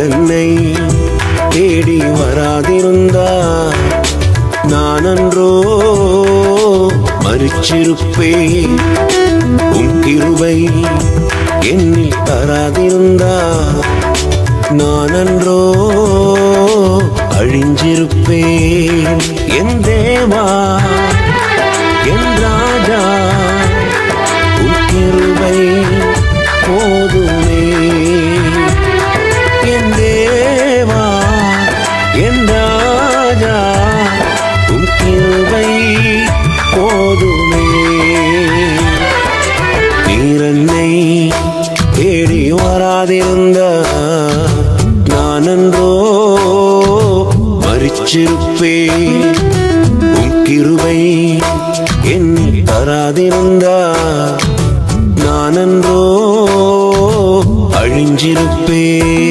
நீரன்னை தேடி வராதிருந்தா நானன்றோ மரிச்சிருப்பேன். உம் கிருபை என்னில் தராதிருந்தா நானன்றோ அழிஞ்சிருப்பேன். என் தேவா என் ராஜா உம் கிருபை போதுமே. என் தேவா என் ராஜா உம் கிருபை போதுமே. நீரன்னை தேடி வராதிருந்த நானன்றோ மரிச்சிருப்பேன். உம் கிருபை என்னில் தராதிருந்தா நானன்றோ அழிஞ்சிருப்பேன்.